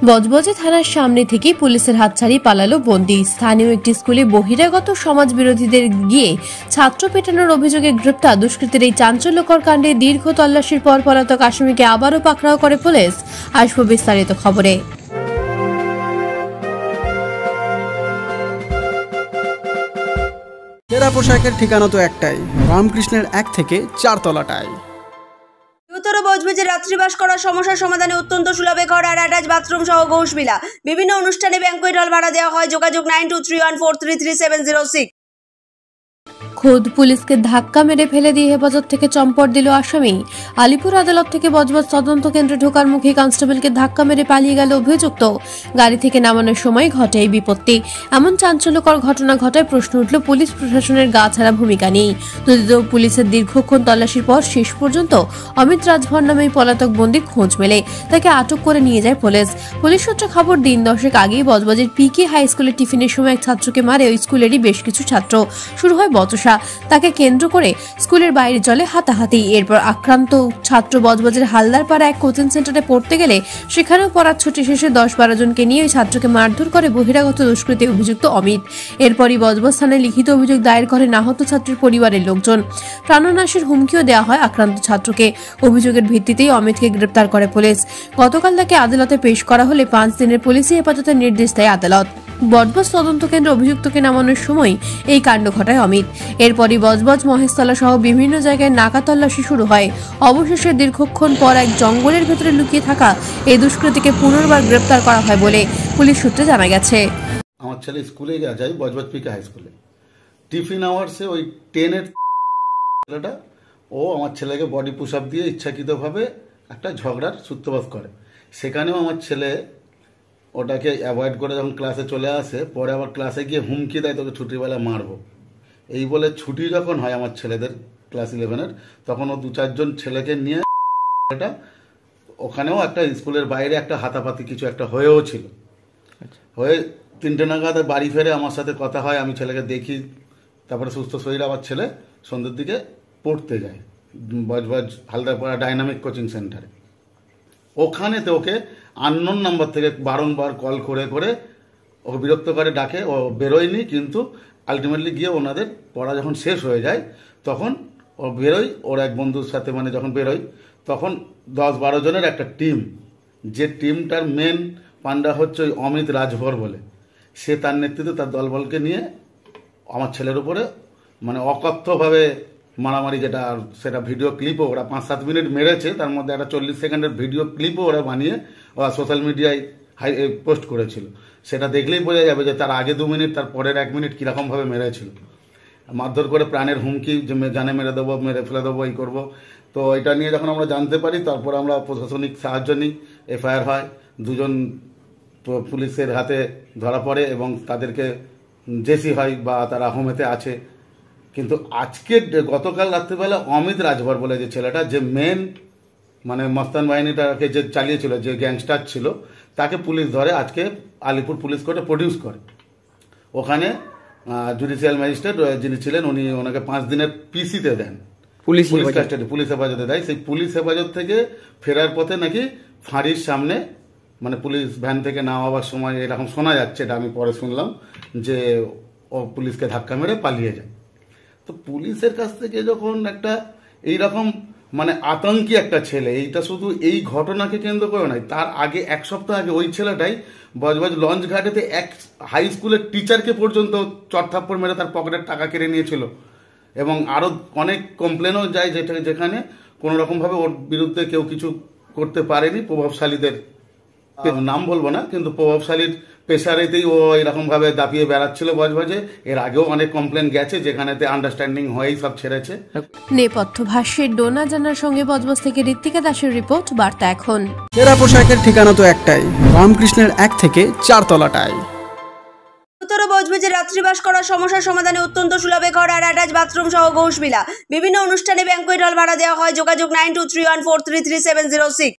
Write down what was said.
বজবজে থানার সামনে থেকে পুলিশের হাত ছাড়িয়ে পালালো বন্দী। স্থানীয় একটি স্কুলে বহিরাগত সমাজ বিরোধীদের গিয়ে ছাত্র পেটানোর অভিযোগে গ্রেপ্তার দুষ্কৃতীর এই চাঞ্চল্যকর কাণ্ডে দীর্ঘ তল্লাশির পর পলাতক আসামিকে আবারও পাকড়াও করে পুলিশ। আসবো বিস্তারিত খবরে। সেরা পোশাকের ঠিকানা তো একটাই, রামকৃষ্ণের 1 থেকে 4 তলাটায়। উত্তর বজবজে রাত্রিবাস করার সমস্যার সমাধানে অত্যন্ত সুলভে ঘর আর অ্যাটাচ বাথরুম সহ ঘোষবিলা। বিভিন্ন অনুষ্ঠানে ব্যাংকুয়েট হল ভাড়া দেওয়া হয়। যোগাযোগ 9231433706। খোদ পুলিশকে ধাক্কা মেরে ফেলে দিয়ে হেফাজত থেকে চম্পট দিল আসামি। আলিপুর আদালত থেকে বজবজ তদন্ত কেন্দ্রে ঢোকার মুখে কনস্টেবলকে ধাক্কা মেরে পালিয়ে গেল অভিযুক্ত। গাড়ি থেকে নামানোর সময় ঘটে এই বিপত্তি। এমন চাঞ্চল্যকর ঘটনা ঘটায় প্রশ্ন উঠল পুলিশ প্রশাসনের গা ছাড়া ভূমিকা নেই। যদিও পুলিশের দীর্ঘক্ষণ তল্লাশির পর শেষ পর্যন্ত অমিত রাজভর নামে পলাতক বন্দির খোঁজ মেলে। তাকে আটক করে নিয়ে যায় পুলিশ। পুলিশ সূত্রে খবর, দিন 10 আগেই বজবজের পিকে হাই স্কুলে টিফিনের সময় এক ছাত্রকে মারে ওই স্কুলেরই বেশ কিছু ছাত্র। শুরু হয় বচসা। তাকে কেন্দ্র করে স্কুলের বাইরে চলে হাতাহাতি। এরপর আক্রান্ত ছাত্র বজবজের হালদারপাড়া এক কোচিং সেন্টারে পড়তে গেলে সেখানেও পড়ার ছুটি শেষে 10-12 জনকে নিয়ে ওই ছাত্রকে মারধর করে বহিরাগত দুষ্কৃতী অভিযুক্ত অমিত। এরপরই বজবজ থানায় লিখিত অভিযোগ দায়ের করে আহত ছাত্রের পরিবারের লোকজন। প্রাণনাশের হুমকিও দেওয়া হয় আক্রান্ত ছাত্রকে। অভিযোগের ভিত্তিতেই অমিতকে গ্রেপ্তার করে পুলিশ। গতকাল তাকে আদালতে পেশ করা হলে 5 দিনের পুলিশি হেফাজতের নির্দেশ দেয় আদালত। বজবজ তদন্ত কেন্দ্রে অভিযুক্তকে নামানোর সময় এই কাণ্ড ঘটায় অমিত। এরপরই বজবজ, মহেশতলা সহ বিভিন্ন জায়গায় নাকা তল্লাশি শুরু হয়। অবশেষে দীর্ঘক্ষণ পর এক জঙ্গলের ভেতরে লুকিয়ে থাকা এই দুষ্কৃতীকে পুনর্বার গ্রেপ্তার করা হয় বলে পুলিশ সূত্রে জানা গেছে। আমার ছেলে স্কুলে যায়, বজবজ পিকে হাই স্কুলে। টিফিন আওয়ার্সে ওই 10-এর ছেলেটা ও আমার ছেলেকে বডি পুশ আপ দিয়ে ইচ্ছাকৃতভাবে একটা ঝগড়ার সূত্রপাত করে। সেখানেও আমার ছেলে ওটাকে অ্যাভয়েড করে যখন ক্লাসে চলে আসে, পরে আবার ক্লাসে গিয়ে হুমকি দেয়, তোকে ছুটিবেলা মারবো। এই বলে ছুটি যখন হয় আমার ছেলেদের ক্লাস 11-এর, তখন ও 2-4 জন ছেলেকে নিয়ে ওখানেও একটা স্কুলের বাইরে একটা হাতাপাতি কিছু একটা হয়েও ছিল। হয়ে 3টে নাগাদ বাড়ি ফেরে আমার সাথে কথা হয়, আমি ছেলেকে দেখি। তারপরে সুস্থ শরীরে আবার ছেলে সন্ধ্যের দিকে পড়তে যায় বজবজ হালদারপাড়া ডাইনামিক কোচিং সেন্টারে। ওখানেতে ওকে আননোন নাম্বার থেকে বারংবার কল করে করে ওকে বিরক্ত করে ডাকে। ও বেরোয়নি, কিন্তু আলটিমেটলি গিয়ে ওনাদের পড়া যখন শেষ হয়ে যায় তখন ও বেরোয় ওর এক বন্ধুর সাথে। মানে যখন বেরোয় তখন 10-12 জনের একটা টিম, যে টিমটার মেন পান্ডা হচ্ছে ওই অমিত রাজভর বলে, সে তার নেতৃত্বে তার দলবলকে নিয়ে আমার ছেলের উপরে মানে অকথ্যভাবে মারামারি, যেটা সেটা ভিডিও ক্লিপও ওরা 5-7 মিনিট মেরেছে। তার মধ্যে একটা 40 সেকেন্ডের ভিডিও ক্লিপও ওরা বানিয়ে ওরা সোশ্যাল মিডিয়ায় পোস্ট করেছিল। সেটা দেখলেই বোঝা যাবে যে তার আগে 2 মিনিট, তার পরের 1 মিনিট কীরকমভাবে মেরেছিল। মারধর করে প্রাণের হুমকি, যে জানে মেরে দেবো, মেরে ফেলে দেবো, এই করবো। তো এটা নিয়ে যখন আমরা জানতে পারি, তারপর আমরা প্রশাসনিক সাহায্য নিই। এফআইআর হয়, 2 জন পুলিশের হাতে ধরা পড়ে এবং তাদেরকে জেসি হয় বা তারা হোমেতে আছে। কিন্তু আজকে গতকাল রাত্রিবেলা অমিত রাজভর বলে যে ছেলেটা, যে মেন মানে মস্তান বাহিনীটাকে যে চালিয়েছিল, যে গ্যাংস্টার ছিল, তাকে পুলিশ ধরে আজকে আলিপুর পুলিশ কোর্টে প্রডিউস করে। ওখানে জুডিশিয়াল ম্যাজিস্ট্রেট যিনি ছিলেন উনি ওনাকে 5 দিনের পিসিতে দেন, পুলিশ কাস্টাডি, পুলিশ হেফাজতে দেয়। সেই পুলিশ হেফাজত থেকে ফেরার পথে নাকি ফাঁড়ির সামনে মানে পুলিশ ভ্যান থেকে নামাবার সময় এরকম শোনা যাচ্ছে, এটা আমি পরে শুনলাম, যে ও পুলিশকে ধাক্কা মেরে পালিয়ে যায়। তো পুলিশের কাছ থেকে যখন একটা এইরকম মানে আতঙ্কি একটা ছেলে, এইটা শুধু এই ঘটনাকে কেন্দ্র করে নয়, তার আগে 1 সপ্তাহ আগে ওই ছেলেটাই বজবজ লঞ্চ ঘাটেতে এক হাই স্কুলের টিচারকে পর্যন্ত চড়থাপ্পড় মেরে তার পকেটের টাকা কেড়ে নিয়েছিল। এবং আরও অনেক কমপ্লেনও যায়, যেখানে কোনো রকমভাবে ওর বিরুদ্ধে কেউ কিছু করতে পারেনি। প্রভাবশালীদের নাম বলবো না, কিন্তু প্রভাবশালীর প্রেসারেতেই ও এরকমভাবে দাপিয়ে বেড়াচ্ছিল বজবজে। এর আগেও অনেক কমপ্লেন গেছে, যেখানেতে আন্ডারস্ট্যান্ডিং হয়েই সব ছেড়েছে। নেপথ্য ভাষ্যের ডোনা জানার সঙ্গে বজবজ থেকে ঋত্বিকা দাসের রিপোর্ট, বার্তা এখন। সেরা পোশাকের ঠিকানা তো একটাই, রামকৃষ্ণের 1 থেকে 4 তলাটায়। উত্তর বজবজে রাত্রিবাস করার সমস্যার সমাধানে অত্যন্ত সুলভে ঘর আর অ্যাটাচ বাথরুম সহ ঘোষবিলা। বিভিন্ন অনুষ্ঠানে ব্যাংকুয়েট হল ভাড়া দেওয়া হয়। যোগাযোগ 9231433706।